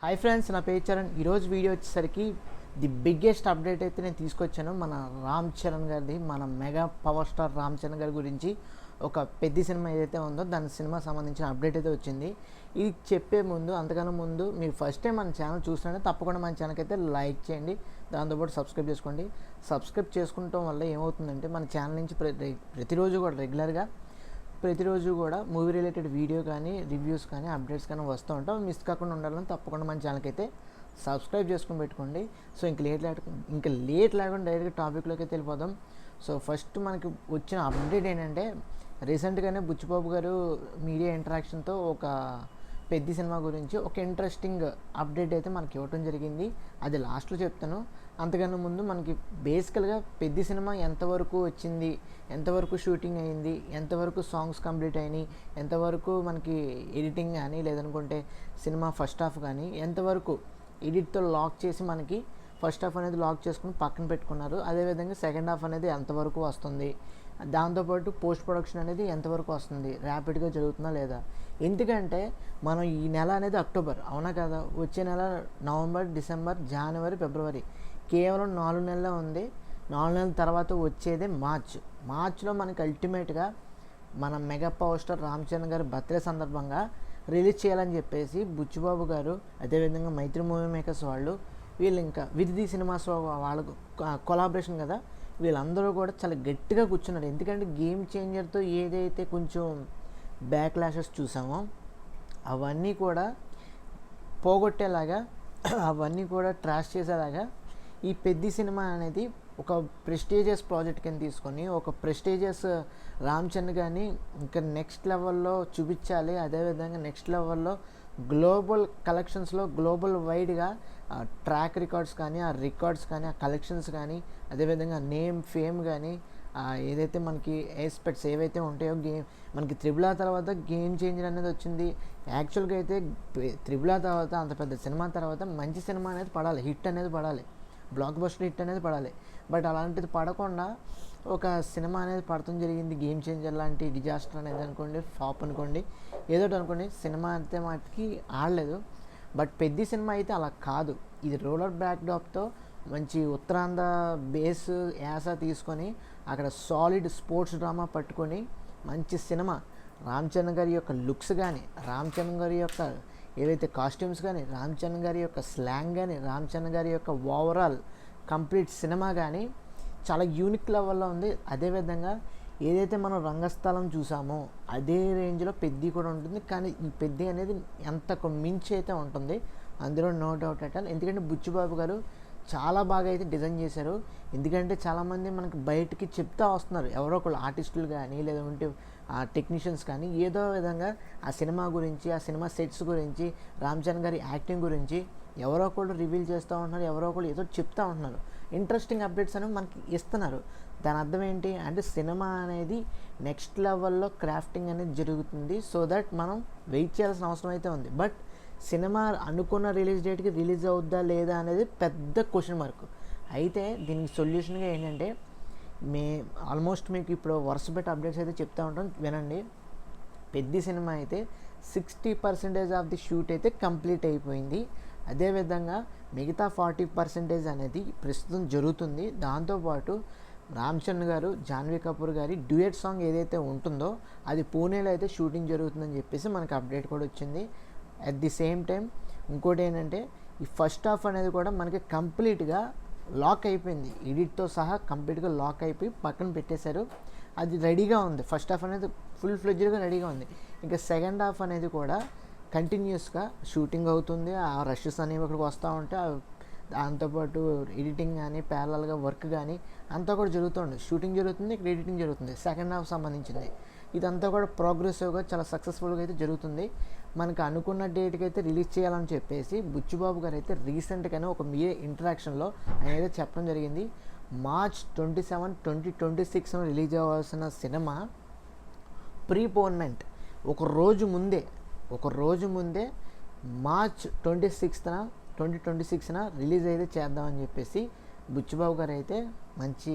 Hi friends, నా పేరు చరణ్. ఈరోజు వీడియో వచ్చేసరికి ది బిగ్గెస్ట్ అప్డేట్ అయితే నేను తీసుకొచ్చాను. మన రామ్ చరణ్ గారిది, మన mega power star Ram Charan గారి గురించి ఒక పెద్ద సినిమా ఏదైతే ఉందో దాని సినిమా సంబంధించిన అప్డేట్ అయితే వచ్చింది. ఇది చెప్పే ముందు, అంతకన్నా ముందు మీరు ఫస్ట్ టైం మన ఛానల్ చూసినట్టే తప్పకుండా మన ఛానల్కి అయితే లైక్ చేయండి, దాంతోపాటు సబ్స్క్రైబ్ చేసుకోండి. సబ్స్క్రైబ్ చేసుకుంటాం వల్ల ఏమవుతుందంటే మన ఛానల్ నుంచి ప్రతిరోజు కూడా రెగ్యులర్గా ప్రతిరోజు కూడా మూవీ రిలేటెడ్ వీడియో కానీ, రివ్యూస్ కానీ, అప్డేట్స్ కానీ వస్తూ ఉంటాం. మిస్ కాకుండా ఉండాలని తప్పకుండా మన ఛానల్కి అయితే సబ్స్క్రైబ్ చేసుకుని పెట్టుకోండి. సో ఇంకా లేట్ లేకుండా డైరెక్ట్గా టాపిక్లోకి అయితే వెళ్ళిపోదాం. సో ఫస్ట్ మనకి వచ్చిన అప్డేట్ ఏంటంటే, రీసెంట్గానే బుచ్చిబాబు గారు మీడియా ఇంటరాక్షన్తో ఒక పెద్ద సినిమా గురించి ఒక ఇంట్రెస్టింగ్ అప్డేట్ అయితే మనకి ఇవ్వటం జరిగింది. అది లాస్ట్లో చెప్తాను. అంతకన్నా ముందు మనకి బేసికల్గా పెద్ద సినిమా ఎంతవరకు వచ్చింది, ఎంతవరకు షూటింగ్ అయింది, ఎంతవరకు సాంగ్స్ కంప్లీట్ అయినాయి, ఎంతవరకు మనకి ఎడిటింగ్ కానీ లేదనుకుంటే సినిమా ఫస్ట్ హాఫ్ కానీ ఎంతవరకు ఎడిట్తో లాక్ చేసి మనకి ఫస్ట్ హాఫ్ అనేది లాక్ చేసుకుని పక్కన పెట్టుకున్నారు. అదేవిధంగా సెకండ్ హాఫ్ అనేది ఎంతవరకు వస్తుంది, దాంతోపాటు పోస్ట్ ప్రొడక్షన్ అనేది ఎంతవరకు వస్తుంది, ర్యాపిడ్గా జరుగుతుందా లేదా. ఎందుకంటే మనం ఈ నెల అనేది అక్టోబర్, అవునా కదా, వచ్చే నెల నవంబర్, డిసెంబర్, జనవరి, ఫిబ్రవరి, కేవలం 4 నెలలే ఉంది. 4 నెలల తర్వాత వచ్చేదే మార్చ్లో మనకి అల్టిమేట్గా మన mega power star Ram Charan గారి బర్త్డే సందర్భంగా రిలీజ్ చేయాలని చెప్పేసి బుచ్చిబాబు గారు, అదేవిధంగా మైత్రి మూవీ మేకర్స్ వాళ్ళు, వీళ్ళు ఇంకా విరిది సినిమాస్ వాళ్ళకు కొలాబరేషన్ కదా, వీళ్ళందరూ కూడా చాలా గట్టిగా కూర్చున్నారు. ఎందుకంటే గేమ్ చేంజర్తో ఏదైతే కొంచెం బ్యాక్లాషెస్ చూసామో అవన్నీ కూడా పోగొట్టేలాగా, అవన్నీ కూడా ట్రాష్ చేసేలాగా ఈ పెద్ద సినిమా అనేది ఒక ప్రెస్టీజియస్ ప్రాజెక్ట్ కింద తీసుకొని ఒక ప్రెస్టీజియస్ రామ్ చరణ్ కానీ ఇంకా నెక్స్ట్ లెవెల్లో చూపించాలి. అదేవిధంగా నెక్స్ట్ లెవెల్లో గ్లోబల్ కలెక్షన్స్లో గ్లోబల్ వైడ్గా ట్రాక్ రికార్డ్స్ కానీ, ఆ రికార్డ్స్ కానీ, ఆ కలెక్షన్స్ కానీ, అదేవిధంగా నేమ్ ఫేమ్ కానీ, ఏదైతే మనకి ఎస్పెక్ట్స్ ఏవైతే ఉంటాయో మనకి త్రిబుల్ ఆర్ తర్వాత గేమ్ చేంజర్ అనేది వచ్చింది. యాక్చువల్గా అయితే త్రిబుల్ ఆర్ తర్వాత, అంత పెద్ద సినిమా తర్వాత మంచి సినిమా అనేది పడాలి, హిట్ అనేది పడాలి, బ్లాక్ బస్టర్ హిట్ అనేది పడాలి. బట్ అలాంటిది పడకుండా ఒక సినిమా అనేది పడటం జరిగింది. గేమ్ చేంజర్ లాంటి డిజాస్టర్ అనేది అనుకోండి, ఫ్లాప్ అనుకోండి, ఏదో అనుకోండి, సినిమా అయితే మాటికి ఆడలేదు. బట్ పెద్ద సినిమా అయితే అలా కాదు. ఇది రూరల్ బ్యాక్డ్రాప్తో మంచి ఉత్తరాంధ్ర బేస్ యాస తీసుకొని అక్కడ సాలిడ్ స్పోర్ట్స్ డ్రామా పట్టుకొని మంచి సినిమా, రామ్ చరణ్ గారి యొక్క లుక్స్ కానీ, రామ్ చరణ్ గారి యొక్క ఏవైతే కాస్ట్యూమ్స్ కానీ, రామ్ చరణ్ గారి యొక్క స్లాంగ్ కానీ, రామ్ చరణ్ గారి యొక్క ఓవరాల్ కంప్లీట్ సినిమా కానీ చాలా యూనిక్ లెవెల్లో ఉంది. అదేవిధంగా ఏదైతే మనం రంగస్థలం చూసామో అదే రేంజ్లో పెద్ద కూడా ఉంటుంది. కానీ ఈ పెద్ద అనేది ఎంతకు మించి అయితే ఉంటుంది, అందులో నో డౌట్ అట్ ఆల్. ఎందుకంటే బుచ్చిబాబు గారు చాలా బాగా అయితే డిజైన్ చేశారు. ఎందుకంటే చాలామంది మనకి బయటికి చెప్తా వస్తున్నారు, ఎవరో ఒకళ్ళు ఆర్టిస్టులు కానీ లేదంటే టెక్నీషియన్స్ కానీ, ఏదో విధంగా ఆ సినిమా గురించి, ఆ సినిమా సెట్స్ గురించి, రామ్ చరణ్ గారి యాక్టింగ్ గురించి ఎవరో ఒకళ్ళు రివీల్ చేస్తూ ఉంటున్నారు, ఎవరో ఒకళ్ళు ఏదో చెప్తూ ఉంటున్నారు, ఇంట్రెస్టింగ్ అప్డేట్స్ అనేవి మనకి ఇస్తున్నారు. దాని అర్థం ఏంటి అంటే సినిమా అనేది నెక్స్ట్ లెవెల్లో క్రాఫ్టింగ్ అనేది జరుగుతుంది. సో దట్ మనం వెయిట్ చేయాల్సిన అవసరం అయితే ఉంది. బట్ సినిమా అనుకున్న రిలీజ్ డేట్కి రిలీజ్ అవుద్దా లేదా అనేది పెద్ద క్వశ్చన్ మార్క్. అయితే దీనికి సొల్యూషన్గా ఏంటంటే ఆల్మోస్ట్ మీకు ఇప్పుడు వరుసపెట్టి అప్డేట్స్ అయితే చెప్తూ ఉంటాం, వినండి. పెద్ద సినిమా అయితే 60% ఆఫ్ ది షూట్ అయితే కంప్లీట్ అయిపోయింది. అదేవిధంగా మిగతా 40% అనేది ప్రస్తుతం జరుగుతుంది. దాంతోపాటు రామ్ చరణ్ గారు, జాన్వీ కపూర్ గారి డ్యూయట్ సాంగ్ ఏదైతే ఉంటుందో అది పూణేలో అయితే షూటింగ్ జరుగుతుందని చెప్పేసి మనకు అప్డేట్ కూడా వచ్చింది. అట్ ది సేమ్ టైం ఇంకోటి ఏంటంటే ఈ ఫస్ట్ హాఫ్ అనేది కూడా మనకి కంప్లీట్గా లాక్ అయిపోయింది, ఎడిట్తో సహా కంప్లీట్గా లాక్ అయిపోయి పక్కన పెట్టేశారు. అది రెడీగా ఉంది, ఫస్ట్ హాఫ్ అనేది ఫుల్ ఫ్లెడ్జ్డ్గా రెడీగా ఉంది. ఇంకా సెకండ్ హాఫ్ అనేది కూడా కంటిన్యూస్గా షూటింగ్ అవుతుంది. ఆ రషెస్ అనేవి ఇక్కడికి వస్తూ ఉంటే దాంతోపాటు ఎడిటింగ్ కానీ, ప్యారలల్గా వర్క్ కానీ అంతా కూడా జరుగుతుంది. షూటింగ్ జరుగుతుంది, ఇక్కడ ఎడిటింగ్ జరుగుతుంది, సెకండ్ హాఫ్ సంబంధించింది. ఇదంతా కూడా ప్రోగ్రెసివ్గా చాలా సక్సెస్ఫుల్గా అయితే జరుగుతుంది. మనకు అనుకున్న డేట్కి అయితే రిలీజ్ చేయాలని చెప్పేసి బుచ్చిబాబు గారు అయితే రీసెంట్గానే ఒక మీడియా ఇంటరాక్షన్లో ఆయన అయితే చెప్పడం జరిగింది. March 27, 2026 రిలీజ్ అవ్వాల్సిన సినిమా ప్రీపోన్మెంట్ ఒక రోజు ముందే March 26న 2026న రిలీజ్ అయితే చేద్దామని చెప్పేసి బుచ్చిబాబు గారు అయితే మంచి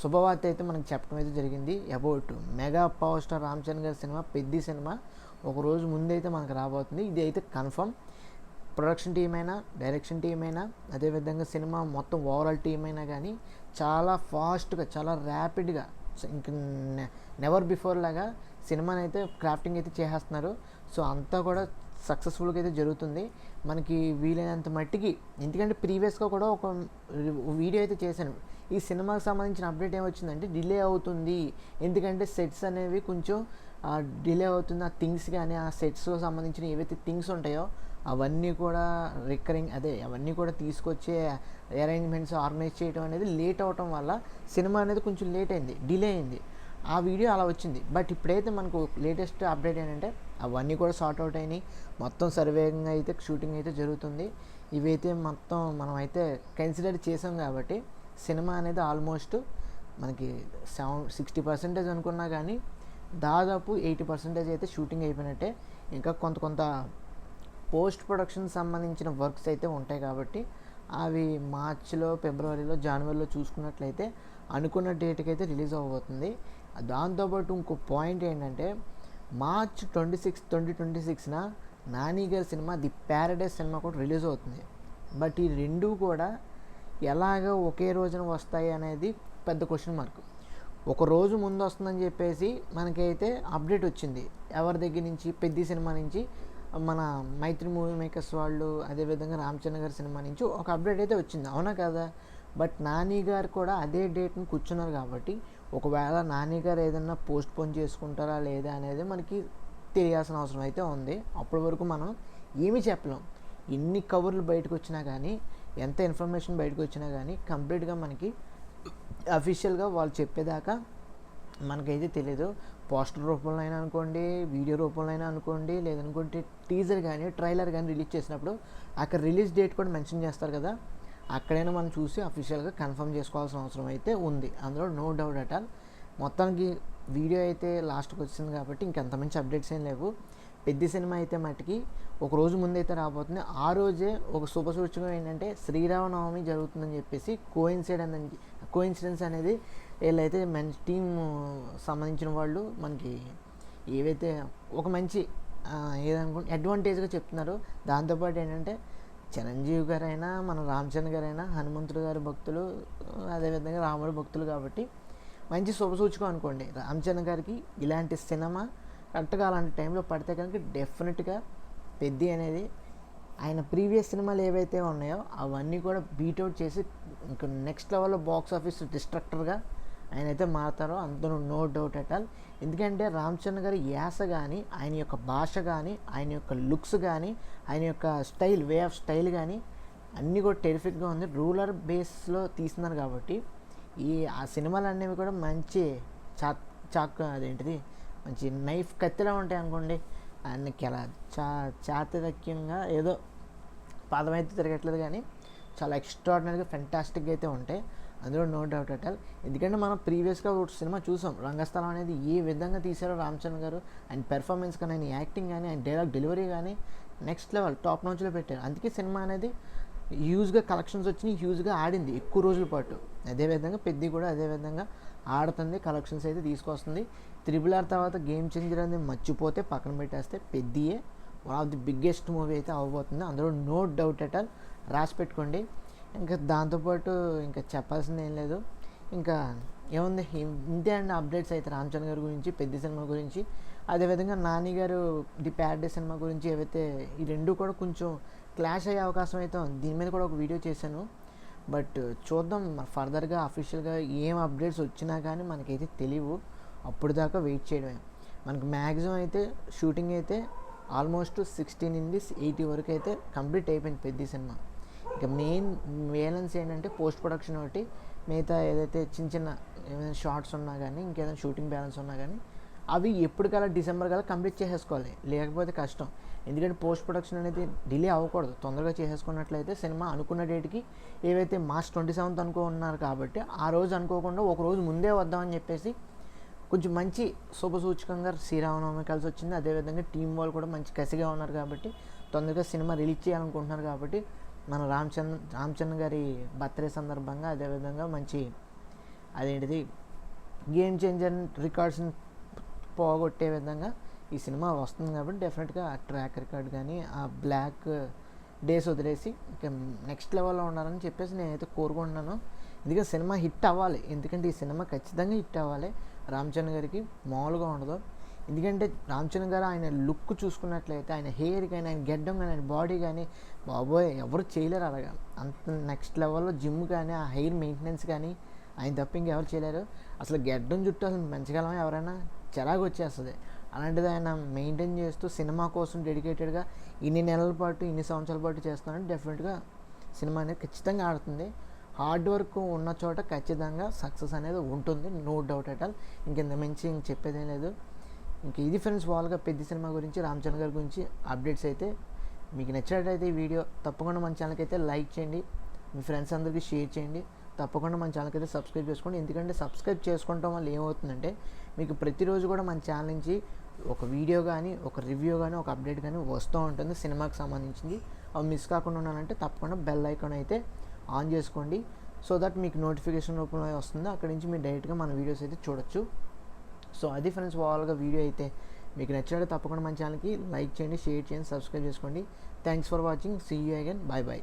శుభవార్త అయితే మనకు చెప్పడం అయితే జరిగింది. About mega power star Ram Charan గారి సినిమా పెద్ద సినిమా ఒక రోజు ముందైతే మనకు రాబోతుంది. ఇది అయితే కన్ఫర్మ్. ప్రొడక్షన్ టీం అయినా, డైరెక్షన్ టీం అయినా, అదేవిధంగా సినిమా మొత్తం ఓవరాల్ టీం అయినా కానీ చాలా ఫాస్ట్గా, చాలా ర్యాపిడ్గా, ఇంక నెవర్ బిఫోర్ లాగా సినిమాని అయితే క్రాఫ్టింగ్ అయితే చేసేస్తున్నారు. సో అంతా కూడా సక్సెస్ఫుల్గా అయితే జరుగుతుంది మనకి వీలైనంత మట్టికి. ఎందుకంటే ప్రీవియస్గా కూడా ఒక వీడియో అయితే చేశాను. ఈ సినిమాకి సంబంధించిన అప్డేట్ ఏమొచ్చిందంటే డిలే అవుతుంది, ఎందుకంటే సెట్స్ అనేవి కొంచెం డిలే అవుతుంది. ఆ థింగ్స్ కానీ ఆ సెట్స్లో సంబంధించిన ఏవైతే థింగ్స్ ఉంటాయో అవన్నీ కూడా అవన్నీ కూడా తీసుకొచ్చే అరేంజ్మెంట్స్ ఆర్గనైజ్ చేయడం అనేది లేట్ అవటం వల్ల సినిమా అనేది కొంచెం లేట్ అయింది, డిలే అయింది. ఆ వీడియో అలా వచ్చింది. బట్ ఇప్పుడైతే మనకు లేటెస్ట్ అప్డేట్ ఏంటంటే అవన్నీ కూడా సార్ట్ అవుట్ అయినాయి, మొత్తం సర్వేగంగా అయితే షూటింగ్ అయితే జరుగుతుంది. ఇవైతే మొత్తం మనం అయితే కన్సిడర్ చేసాం కాబట్టి సినిమా అనేది ఆల్మోస్ట్ మనకి 60% అనుకున్నా కానీ దాదాపు 80% అయితే షూటింగ్ అయిపోయినట్టే. ఇంకా కొంత పోస్ట్ ప్రొడక్షన్ సంబంధించిన వర్క్స్ అయితే ఉంటాయి కాబట్టి అవి మార్చిలో, ఫిబ్రవరిలో, జనవరిలో చూసుకున్నట్లయితే అనుకున్న డేట్కి అయితే రిలీజ్ అవ్వబోతుంది. దాంతోపాటు ఇంకో పాయింట్ ఏంటంటే మార్చ్ 26, 2026న నాని గారి సినిమా ది ప్యారడైజ్ సినిమా కూడా రిలీజ్ అవుతుంది. బట్ ఈ రెండూ కూడా ఎలాగ ఒకే రోజున వస్తాయి అనేది పెద్ద క్వశ్చన్ మార్క్. ఒక రోజు ముందు వస్తుందని చెప్పేసి మనకైతే అప్డేట్ వచ్చింది ఎవరి దగ్గర నుంచి, పెద్ద సినిమా నుంచి, మన మైత్రి మూవీ మేకర్స్ వాళ్ళు, అదేవిధంగా రామచంద్ర గారి సినిమా నుంచి ఒక అప్డేట్ అయితే వచ్చింది, అవునా కదా? బట్ నాని గారు కూడా అదే డేట్ని కూర్చున్నారు కాబట్టి ఒకవేళ నాని గారు ఏదన్నా పోస్ట్ పోన్ చేసుకుంటారా లేదా అనేది మనకి తెలియాల్సిన అవసరం అయితే ఉంది. అప్పటి వరకు మనం ఏమీ చెప్పలేం. ఎన్ని కవర్లు బయటకు వచ్చినా కానీ, ఎంత ఇన్ఫర్మేషన్ బయటకు వచ్చినా కానీ కంప్లీట్గా మనకి అఫీషియల్గా వాళ్ళు చెప్పేదాకా మనకైతే తెలియదు. పోస్టర్ రూపంలో అయినా అనుకోండి, వీడియో రూపంలో అయినా అనుకోండి, లేదనుకుంటే టీజర్ కానీ ట్రైలర్ కానీ రిలీజ్ చేసినప్పుడు అక్కడ రిలీజ్ డేట్ కూడా మెన్షన్ చేస్తారు కదా, అక్కడైనా మనం చూసి అఫీషియల్గా కన్ఫర్మ్ చేసుకోవాల్సిన అవసరం అయితే ఉంది, అందులో నో డౌట్ అట్ ఆల్. మొత్తానికి వీడియో అయితే లాస్ట్కి వచ్చింది కాబట్టి ఇంకంత మంచి అప్డేట్స్ ఏం లేవు. పెద్ద సినిమా అయితే మట్టుకి ఒక రోజు ముందైతే రాబోతుంది. ఆ రోజే ఒక శుభసూచకం ఏంటంటే శ్రీరామనవమి జరుగుతుందని చెప్పేసి కోయిన్సిడెన్స్ అనేది వీళ్ళైతే మంచి టీం సంబంధించిన వాళ్ళు మనకి ఏవైతే ఒక మంచి ఏదనుకుంటే అడ్వాంటేజ్గా చెప్తున్నారు. దాంతోపాటు ఏంటంటే చిరంజీవి గారైనా, మన రామచంద్ర గారైనా హనుమంతుడు గారి భక్తులు, అదేవిధంగా రాముడి భక్తులు కాబట్టి మంచి శుభసూచకం అనుకోండి. రామచంద్ర గారికి ఇలాంటి సినిమా కరెక్ట్గా అలాంటి టైంలో పడితే కనుక డెఫినెట్గా పెద్ద అనేది ఆయన ప్రీవియస్ సినిమాలు ఏవైతే ఉన్నాయో అవన్నీ కూడా బీట్అవుట్ చేసి ఇంకా నెక్స్ట్ లెవెల్లో బాక్స్ ఆఫీస్ డిస్ట్రక్టర్గా ఆయన అయితే మారుతారో అందులో నో డౌట్ అట్ ఆల్. ఎందుకంటే రామచంద్ర గారి యాస కానీ, ఆయన యొక్క భాష కానీ, ఆయన యొక్క లుక్స్ కానీ, ఆయన యొక్క స్టైల్, వే ఆఫ్ స్టైల్ కానీ అన్నీ కూడా టెరిఫిక్గా ఉంది. రూరల్ బేస్లో తీస్తున్నారు కాబట్టి ఆ సినిమాలు అనేవి కూడా మంచి అదేంటిది మంచి నైఫ్ కత్తిలా ఉంటాయి అనుకోండి. ఆయనకి అలా చాతుర్యంగా ఏదో పదం అయితే తిరగట్లేదు కానీ చాలా ఎక్స్ట్రాడినరీగా ఫెంటాస్టిక్గా అయితే ఉంటాయి, అందులో నో డౌట్ అట్ ఆల్. ఎందుకంటే మనం ప్రీవియస్గా ఒక సినిమా చూసాం రంగస్థలం అనేది ఏ విధంగా తీశారో రామచంద్ర గారు. ఆయన పెర్ఫార్మెన్స్ కానీ, ఆయన యాక్టింగ్ కానీ, ఆయన డైలాగ్ డెలివరీ కానీ నెక్స్ట్ లెవెల్ టాప్ నాచ్లో పెట్టారు. అందుకే సినిమా అనేది హ్యూజ్గా కలెక్షన్స్ వచ్చినాయి, హ్యూజ్గా ఆడింది ఎక్కువ రోజుల పాటు. అదేవిధంగా పెద్ద కూడా అదేవిధంగా ఆడుతుంది, కలెక్షన్స్ అయితే తీసుకొస్తుంది. RRR తర్వాత గేమ్ చేంజర్ అనేది మర్చిపోతే పక్కన పెట్టేస్తే పెద్దయే one of the biggest movie అయితే అవ్వబోతుంది, అందులో నో డౌట్ అట్ ఆల్. రాసి పెట్టుకోండి. ఇంకా దాంతోపాటు ఇంకా చెప్పాల్సింది ఏం లేదు, ఇంకా ఏముంది, ఇంతే అండి అప్డేట్స్ అయితే రామచంద్ర గారి గురించి, పెద్ద సినిమా గురించి. అదేవిధంగా నాని గారు ది ప్యారడైజ్ సినిమా గురించి ఏవైతే ఈ రెండు కూడా కొంచెం క్లాష్ అయ్యే అవకాశం అయితే ఉంది. దీని మీద కూడా ఒక వీడియో చేశాను. బట్ చూద్దాం ఫర్దర్గా అఫీషియల్గా ఏం అప్డేట్స్ వచ్చినా కానీ మనకైతే తెలియవు, అప్పుడు దాకా వెయిట్ చేయడమే. మనకు మ్యాక్సిమం అయితే షూటింగ్ అయితే ఆల్మోస్ట్ 16 నుండి 80 వరకు అయితే కంప్లీట్ అయిపోయింది పెద్ద సినిమా. ఇక మెయిన్ వేలెన్స్ ఏంటంటే పోస్ట్ ప్రొడక్షన్ ఒకటి, మిగతా ఏదైతే చిన్న ఏమైనా షార్ట్స్ ఉన్నా కానీ, ఇంకేదైనా షూటింగ్ బ్యాలెన్స్ ఉన్నా కానీ అవి ఎప్పటికల్లా డిసెంబర్ కల్లా కంప్లీట్ చేసేసుకోవాలి, లేకపోతే కష్టం. ఎందుకంటే పోస్ట్ ప్రొడక్షన్ అనేది డిలే అవ్వకూడదు, తొందరగా చేసేసుకున్నట్లయితే సినిమా అనుకున్న డేట్కి ఏవైతే మార్చ్ 27th అనుకున్నారు కాబట్టి ఆ రోజు అనుకోకుండా ఒక రోజు ముందే వద్దామని చెప్పేసి కొంచెం మంచి శుభసూచకంగా శ్రీరామనవమి కలిసి వచ్చింది. అదేవిధంగా టీం వాళ్ళు కూడా మంచి కసిగా ఉన్నారు కాబట్టి తొందరగా సినిమా రిలీజ్ చేయాలనుకుంటున్నారు కాబట్టి మన రామచంద్ర గారి బర్త్డే సందర్భంగా అదేవిధంగా మంచి అదేంటిది గేమ్ చేంజర్ రికార్డ్స్ని పోగొట్టే విధంగా ఈ సినిమా వస్తుంది కాబట్టి డెఫినెట్గా ఆ ట్రాక్ రికార్డ్ కానీ, ఆ బ్లాక్ డేస్ వదిలేసి ఇంకా నెక్స్ట్ లెవెల్లో ఉండాలని చెప్పేసి నేనైతే కోరుకుంటున్నాను. ఎందుకంటే సినిమా హిట్ అవ్వాలి, ఎందుకంటే ఈ సినిమా ఖచ్చితంగా హిట్ అవ్వాలి. రామ్ చరణ్ గారికి మామూలుగా ఉండదు. ఎందుకంటే రామ్ చరణ్ గారు ఆయన లుక్ చూసుకున్నట్లయితే, ఆయన హెయిర్ కానీ, ఆయన గెడ్డం కానీ, ఆయన బాడీ కానీ, బాబోయ్ ఎవరు చేయలేరు అలాగా. అంత నెక్స్ట్ లెవెల్లో జిమ్ కానీ, ఆ హెయిర్ మెయింటెనెన్స్ కానీ ఆయన తప్ప ఇంకెవరు చేయలేరు. అసలు గెడ్డం జుట్టు అసలు పెంచగలమా ఎవరైనా? చిరాకు వచ్చేస్తుంది. అలాంటిది ఆయన మెయింటైన్ చేస్తూ సినిమా కోసం డెడికేటెడ్గా ఇన్ని నెలల పాటు, ఇన్ని సంవత్సరాల పాటు చేస్తున్నాడు. డెఫినెట్గా సినిమా అనేది ఖచ్చితంగా ఆడుతుంది. హార్డ్ వర్క్ ఉన్న చోట ఖచ్చితంగా సక్సెస్ అనేది ఉంటుంది, నో డౌట్ అట్ ఆల్. ఇంకెంత మించి చెప్పేదేం లేదు. ఇంక ఇది ఫ్రెండ్స్ వాళ్ళగా పెద్ద సినిమా గురించి, రామ్ చరణ్ గారి గురించి అప్డేట్స్ అయితే. మీకు నచ్చినట్టయితే ఈ వీడియో తప్పకుండా మన ఛానల్కి అయితే లైక్ చేయండి, మీ ఫ్రెండ్స్ అందరికీ షేర్ చేయండి. తప్పకుండా మన ఛానల్కి అయితే సబ్స్క్రైబ్ చేసుకోండి. ఎందుకంటే సబ్స్క్రైబ్ చేసుకోవడం వల్ల ఏమవుతుందంటే మీకు ప్రతిరోజు కూడా మన ఛానల్ నుంచి ఒక వీడియో కానీ, ఒక రివ్యూ కానీ, ఒక అప్డేట్ కానీ వస్తూ ఉంటుంది సినిమాకి సంబంధించింది. అవి మిస్ కాకుండా ఉండాలంటే తప్పకుండా బెల్ ఐకాన్ అయితే ఆన్ చేసుకోండి. సో దట్ మీకు నోటిఫికేషన్ రూపంలో వస్తుంది. అక్కడి నుంచి మీరు డైరెక్ట్గా మన వీడియోస్ అయితే చూడొచ్చు. సో అది ఫ్రెండ్స్ ఓవరాల్గా వీడియో అయితే. మీకు నచ్చినట్టు తప్పకుండా మన ఛానల్కి లైక్ చేయండి, షేర్ చేయండి, సబ్స్క్రైబ్ చేసుకోండి. Thanks for watching. See you again. Bye bye.